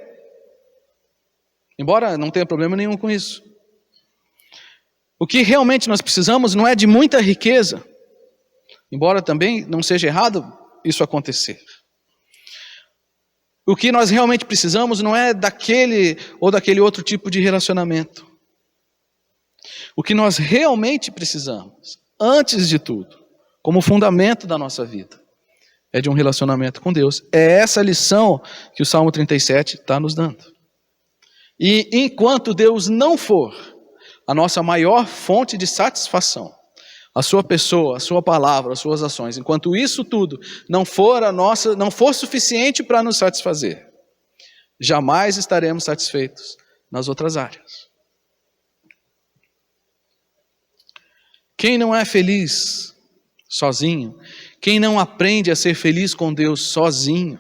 embora não tenha problema nenhum com isso. O que realmente nós precisamos não é de muita riqueza, embora também não seja errado isso acontecer. O que nós realmente precisamos não é daquele ou daquele outro tipo de relacionamento. O que nós realmente precisamos, antes de tudo, como fundamento da nossa vida, é de um relacionamento com Deus. É essa lição que o Salmo 37 está nos dando. E enquanto Deus não for a nossa maior fonte de satisfação, a sua pessoa, a sua palavra, as suas ações, enquanto isso tudo não for suficiente para nos satisfazer, jamais estaremos satisfeitos nas outras áreas. Quem não é feliz sozinho, quem não aprende a ser feliz com Deus sozinho,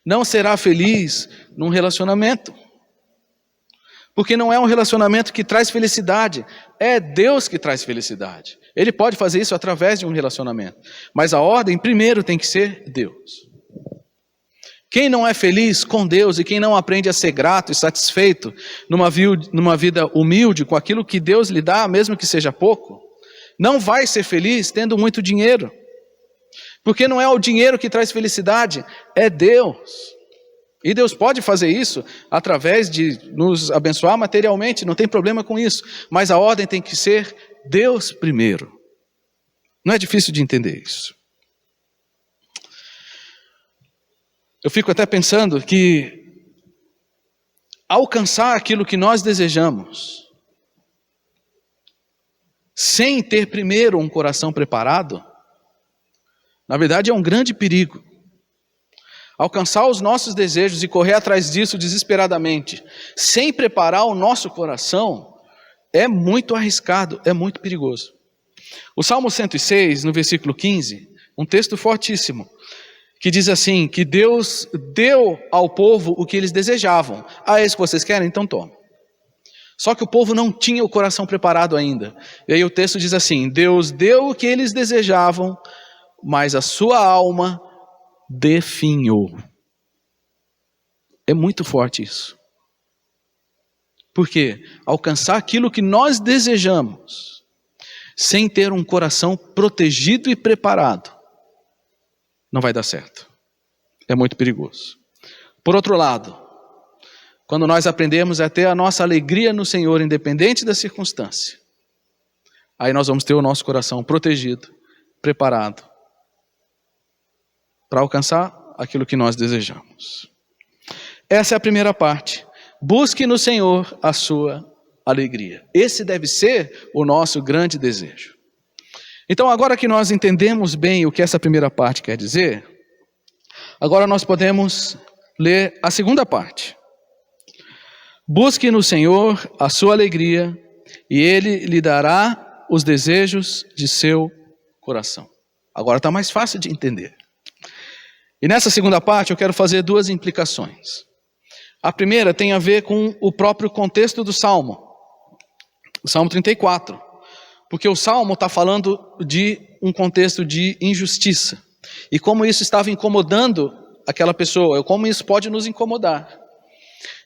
não será feliz num relacionamento. Porque não é um relacionamento que traz felicidade, é Deus que traz felicidade. Ele pode fazer isso através de um relacionamento, mas a ordem primeiro tem que ser Deus. Quem não é feliz com Deus e quem não aprende a ser grato e satisfeito numa vida humilde com aquilo que Deus lhe dá, mesmo que seja pouco, não vai ser feliz tendo muito dinheiro. Porque não é o dinheiro que traz felicidade, é Deus. E Deus pode fazer isso através de nos abençoar materialmente, não tem problema com isso. Mas a ordem tem que ser Deus primeiro. Não é difícil de entender isso. Eu fico até pensando que alcançar aquilo que nós desejamos, sem ter primeiro um coração preparado, na verdade é um grande perigo. Alcançar os nossos desejos e correr atrás disso desesperadamente, sem preparar o nosso coração, é muito arriscado, é muito perigoso. O Salmo 106, no versículo 15, um texto fortíssimo, que diz assim, que Deus deu ao povo o que eles desejavam. Ah, é isso que vocês querem? Então toma. Só que o povo não tinha o coração preparado ainda. E aí o texto diz assim, Deus deu o que eles desejavam, mas a sua alma definhou. É muito forte isso. Por quê? Alcançar aquilo que nós desejamos, sem ter um coração protegido e preparado, não vai dar certo. É muito perigoso. Por outro lado, quando nós aprendemos a ter a nossa alegria no Senhor, independente da circunstância, aí nós vamos ter o nosso coração protegido, preparado, para alcançar aquilo que nós desejamos. Essa é a primeira parte. Busque no Senhor a sua alegria. Esse deve ser o nosso grande desejo. Então, agora que nós entendemos bem o que essa primeira parte quer dizer, agora nós podemos ler a segunda parte. Busque no Senhor a sua alegria, e Ele lhe dará os desejos de seu coração. Agora está mais fácil de entender. E nessa segunda parte eu quero fazer duas implicações. A primeira tem a ver com o próprio contexto do Salmo. O Salmo 34. Porque o Salmo está falando de um contexto de injustiça. E como isso estava incomodando aquela pessoa, como isso pode nos incomodar.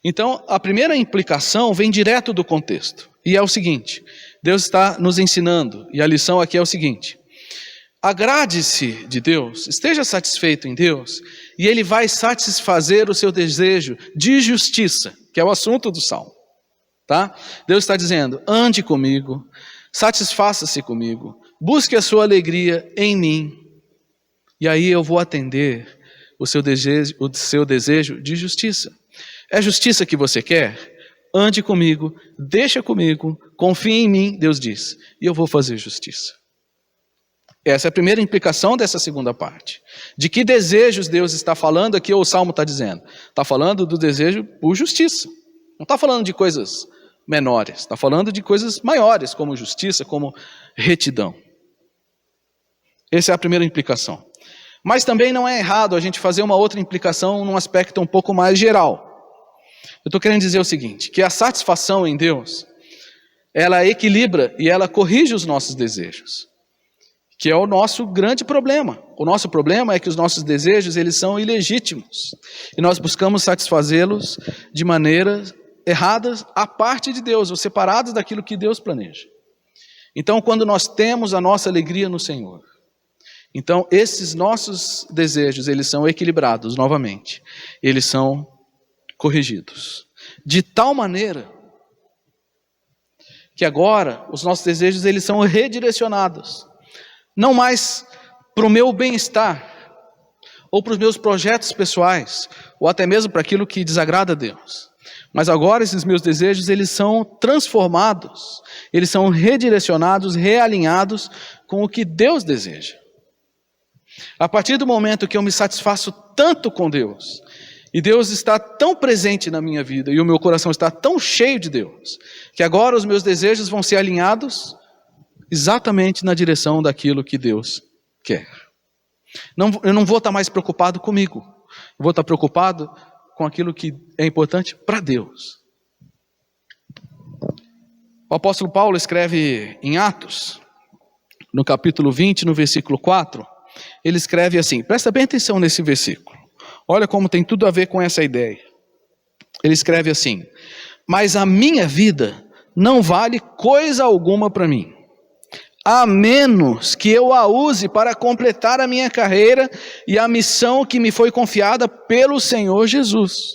Então, a primeira implicação vem direto do contexto. E é o seguinte, Deus está nos ensinando, e a lição aqui é o seguinte. Agrade-se de Deus, esteja satisfeito em Deus, e Ele vai satisfazer o seu desejo de justiça, que é o assunto do Salmo. Tá? Deus está dizendo, ande comigo, satisfaça-se comigo, busque a sua alegria em mim, e aí eu vou atender o seu desejo de justiça. É justiça que você quer? Ande comigo, deixa comigo, confie em mim, Deus diz, e eu vou fazer justiça. Essa é a primeira implicação dessa segunda parte. De que desejos Deus está falando aqui, ou o Salmo está dizendo? Está falando do desejo por justiça. Não está falando de coisas menores, está falando de coisas maiores, como justiça, como retidão. Essa é a primeira implicação. Mas também não é errado a gente fazer uma outra implicação num aspecto um pouco mais geral. Eu estou querendo dizer o seguinte, que a satisfação em Deus, ela equilibra e ela corrige os nossos desejos, que é o nosso grande problema. O nosso problema é que os nossos desejos, eles são ilegítimos, e nós buscamos satisfazê-los de maneiras erradas à parte de Deus, ou separados daquilo que Deus planeja. Então, quando nós temos a nossa alegria no Senhor, então esses nossos desejos, eles são equilibrados novamente, eles são corrigidos, de tal maneira que agora os nossos desejos, eles são redirecionados, não mais para o meu bem-estar, ou para os meus projetos pessoais, ou até mesmo para aquilo que desagrada a Deus. Mas agora esses meus desejos, eles são transformados, eles são redirecionados, realinhados com o que Deus deseja. A partir do momento que eu me satisfaço tanto com Deus, e Deus está tão presente na minha vida, e o meu coração está tão cheio de Deus, que agora os meus desejos vão ser alinhados exatamente na direção daquilo que Deus quer. Eu não vou estar mais preocupado comigo, eu vou estar preocupado com aquilo que é importante para Deus. O apóstolo Paulo escreve em Atos, no capítulo 20, no versículo 4, ele escreve assim, presta bem atenção nesse versículo, olha como tem tudo a ver com essa ideia. Ele escreve assim, mas a minha vida não vale coisa alguma para mim, a menos que eu a use para completar a minha carreira e a missão que me foi confiada pelo Senhor Jesus.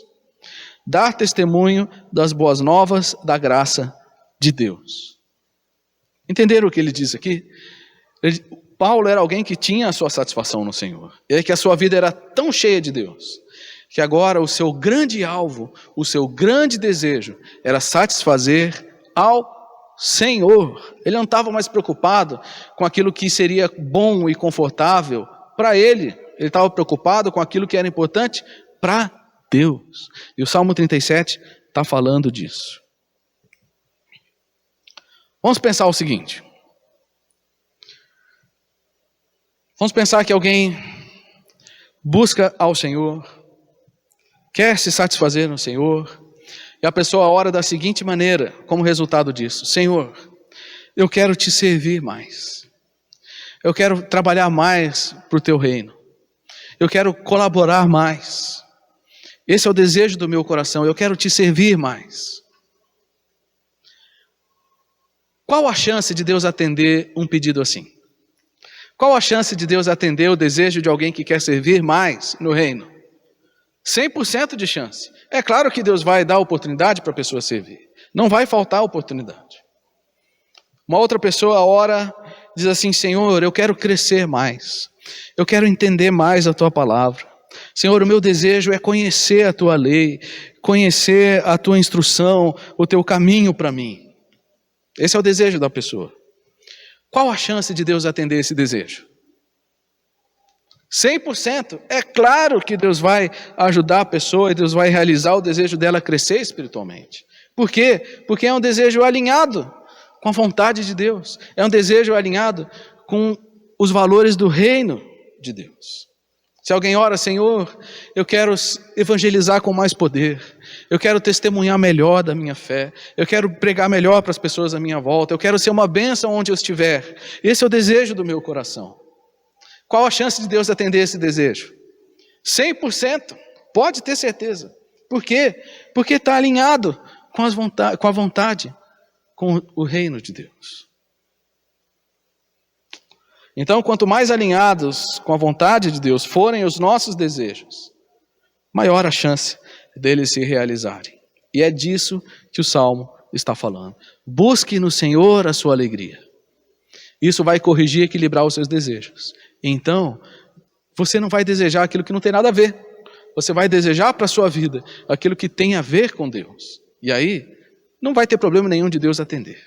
Dar testemunho das boas novas da graça de Deus. Entenderam o que ele diz aqui? Paulo era alguém que tinha a sua satisfação no Senhor. E que a sua vida era tão cheia de Deus, que agora o seu grande alvo, o seu grande desejo, era satisfazer ao Senhor. Ele não estava mais preocupado com aquilo que seria bom e confortável para ele. Ele estava preocupado com aquilo que era importante para Deus. E o Salmo 37 está falando disso. Vamos pensar o seguinte. Vamos pensar que alguém busca ao Senhor, quer se satisfazer no Senhor, e a pessoa ora da seguinte maneira, como resultado disso: Senhor, eu quero te servir mais. Eu quero trabalhar mais para o teu reino. Eu quero colaborar mais. Esse é o desejo do meu coração, eu quero te servir mais. Qual a chance de Deus atender um pedido assim? Qual a chance de Deus atender o desejo de alguém que quer servir mais no reino? 100% de chance. É claro que Deus vai dar oportunidade para a pessoa servir. Não vai faltar oportunidade. Uma outra pessoa ora, diz assim: Senhor, eu quero crescer mais. Eu quero entender mais a tua palavra. Senhor, o meu desejo é conhecer a tua lei, conhecer a tua instrução, o teu caminho para mim. Esse é o desejo da pessoa. Qual a chance de Deus atender esse desejo? 100%. É claro que Deus vai ajudar a pessoa e Deus vai realizar o desejo dela crescer espiritualmente. Por quê? Porque é um desejo alinhado com a vontade de Deus. É um desejo alinhado com os valores do reino de Deus. Se alguém ora: Senhor, eu quero evangelizar com mais poder, eu quero testemunhar melhor da minha fé, eu quero pregar melhor para as pessoas à minha volta, eu quero ser uma bênção onde eu estiver. Esse é o desejo do meu coração. Qual a chance de Deus atender esse desejo? 100%, pode ter certeza. Por quê? Porque está alinhado com a vontade, com o reino de Deus. Então, quanto mais alinhados com a vontade de Deus forem os nossos desejos, maior a chance deles se realizarem. E é disso que o Salmo está falando. Busque no Senhor a sua alegria. Isso vai corrigir e equilibrar os seus desejos. Então, você não vai desejar aquilo que não tem nada a ver. Você vai desejar para a sua vida aquilo que tem a ver com Deus. E aí, não vai ter problema nenhum de Deus atender.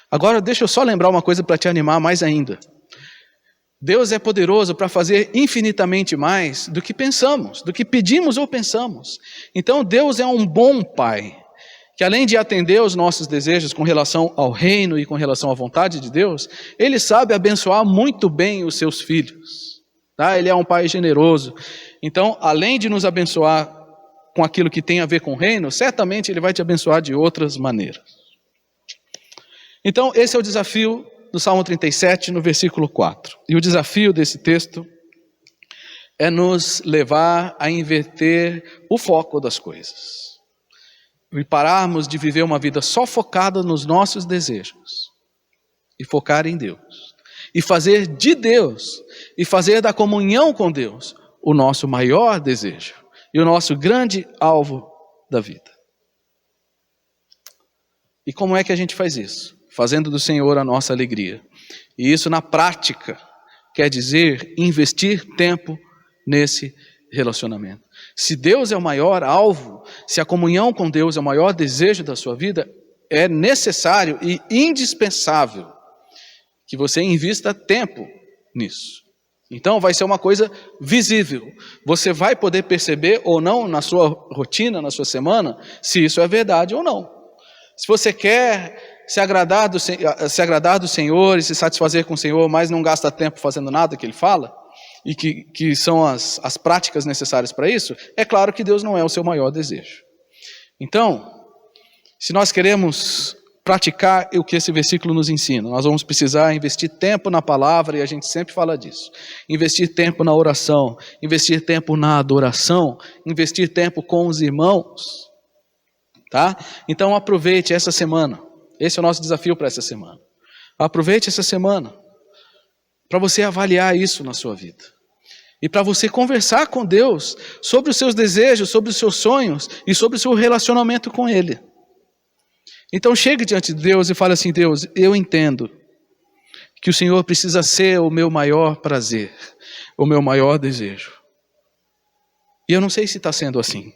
Agora, deixa eu só lembrar uma coisa para te animar mais ainda. Deus é poderoso para fazer infinitamente mais do que pensamos, do que pedimos ou pensamos. Então Deus é um bom Pai, que além de atender os nossos desejos com relação ao reino e com relação à vontade de Deus, Ele sabe abençoar muito bem os seus filhos. Tá? Ele é um Pai generoso. Então, além de nos abençoar com aquilo que tem a ver com o reino, certamente Ele vai te abençoar de outras maneiras. Então, esse é o desafio do Salmo 37, no versículo 4. E o desafio desse texto é nos levar a inverter o foco das coisas. E pararmos de viver uma vida só focada nos nossos desejos. E focar em Deus. E fazer de Deus, e fazer da comunhão com Deus, o nosso maior desejo. E o nosso grande alvo da vida. E como é que a gente faz isso? Fazendo do Senhor a nossa alegria. E isso na prática quer dizer investir tempo nesse relacionamento. Se Deus é o maior alvo, se a comunhão com Deus é o maior desejo da sua vida, é necessário e indispensável que você invista tempo nisso. Então vai ser uma coisa visível. Você vai poder perceber ou não na sua rotina, na sua semana, se isso é verdade ou não. Se você quer se agradar do Senhor e se satisfazer com o Senhor, mas não gasta tempo fazendo nada que Ele fala, e que são as práticas necessárias para isso, é claro que Deus não é o seu maior desejo. Então, se nós queremos praticar o que esse versículo nos ensina, nós vamos precisar investir tempo na palavra, e a gente sempre fala disso. Investir tempo na oração, investir tempo na adoração, investir tempo com os irmãos. Tá? Então aproveite essa semana. Esse é o nosso desafio para essa semana. Aproveite essa semana para você avaliar isso na sua vida. E para você conversar com Deus sobre os seus desejos, sobre os seus sonhos e sobre o seu relacionamento com Ele. Então chegue diante de Deus e fale assim: Deus, eu entendo que o Senhor precisa ser o meu maior prazer, o meu maior desejo. E eu não sei se está sendo assim.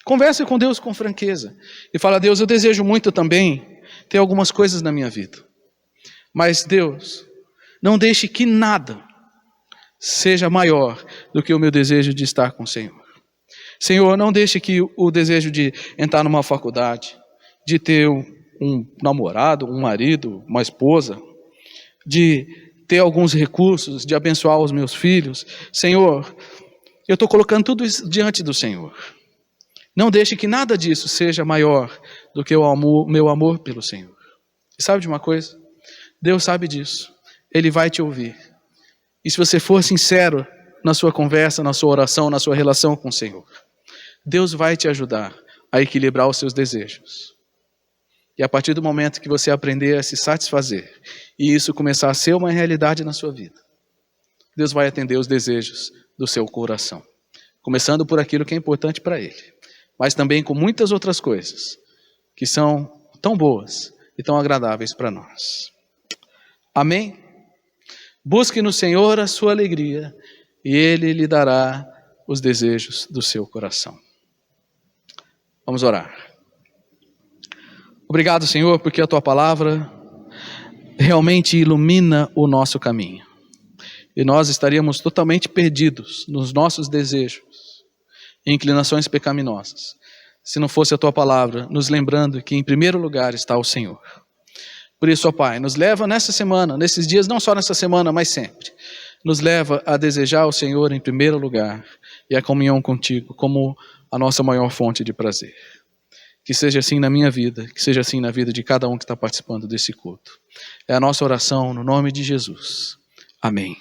Converse com Deus com franqueza e fala: Deus, eu desejo muito também ter algumas coisas na minha vida. Mas Deus, não deixe que nada seja maior do que o meu desejo de estar com o Senhor. Senhor, não deixe que o desejo de entrar numa faculdade, de ter um namorado, um marido, uma esposa, de ter alguns recursos, de abençoar os meus filhos. Senhor, eu estou colocando tudo isso diante do Senhor. Não deixe que nada disso seja maior do que o meu amor pelo Senhor. E sabe de uma coisa? Deus sabe disso. Ele vai te ouvir. E se você for sincero na sua conversa, na sua oração, na sua relação com o Senhor, Deus vai te ajudar a equilibrar os seus desejos. E a partir do momento que você aprender a se satisfazer, e isso começar a ser uma realidade na sua vida, Deus vai atender os desejos do seu coração. Começando por aquilo que é importante para Ele, mas também com muitas outras coisas que são tão boas e tão agradáveis para nós. Amém? Busque no Senhor a sua alegria e Ele lhe dará os desejos do seu coração. Vamos orar. Obrigado, Senhor, porque a Tua palavra realmente ilumina o nosso caminho. E nós estaríamos totalmente perdidos nos nossos desejos e inclinações pecaminosas, se não fosse a Tua palavra nos lembrando que em primeiro lugar está o Senhor. Por isso, ó Pai, nos leva nessa semana, nesses dias, não só nessa semana, mas sempre, nos leva a desejar o Senhor em primeiro lugar e a comunhão contigo como a nossa maior fonte de prazer. Que seja assim na minha vida, que seja assim na vida de cada um que está participando desse culto. É a nossa oração no nome de Jesus. Amém.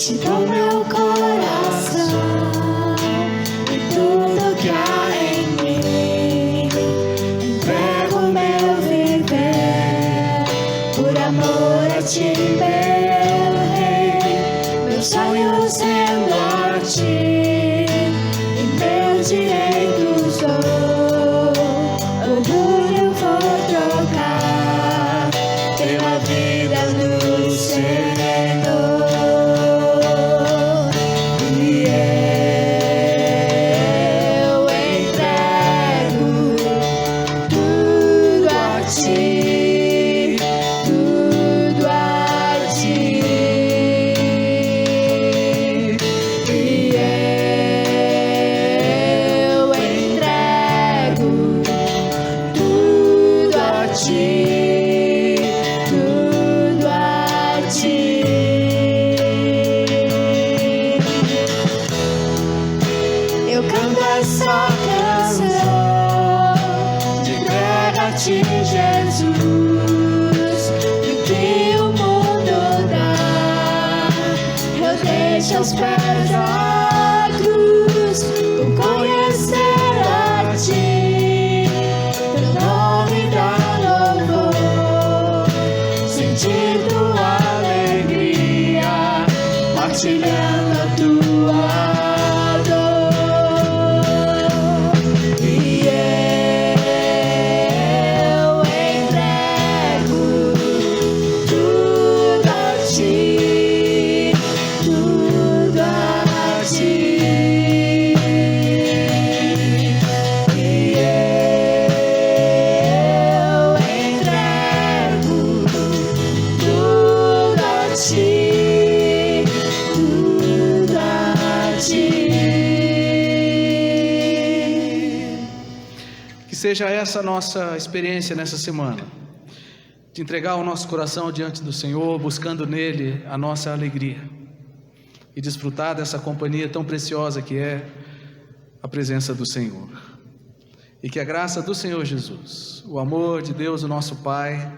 Te dou meu coração e tudo que há em mim. Entrego meu viver por amor a ti, meu Rei. Meus sonhos rendo a ti e meu direito sou. Orgulho vou trocar pela vida do Senhor. Aos pés da cruz, por conhecer a ti, teu nome dá louvor, sentir tua alegria, partilhando a tua dor. E eu entrego tudo a ti. Seja essa a nossa experiência nessa semana, de entregar o nosso coração diante do Senhor, buscando nele a nossa alegria e desfrutar dessa companhia tão preciosa que é a presença do Senhor. E que a graça do Senhor Jesus, o amor de Deus, o nosso Pai,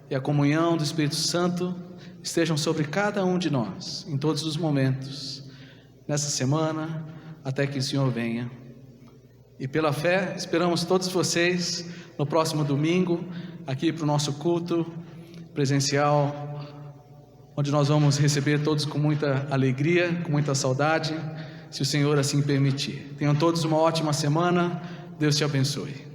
e a comunhão do Espírito Santo estejam sobre cada um de nós, em todos os momentos, nessa semana, até que o Senhor venha. E pela fé, esperamos todos vocês no próximo domingo, aqui para o nosso culto presencial, onde nós vamos receber todos com muita alegria, com muita saudade, se o Senhor assim permitir. Tenham todos uma ótima semana. Deus te abençoe.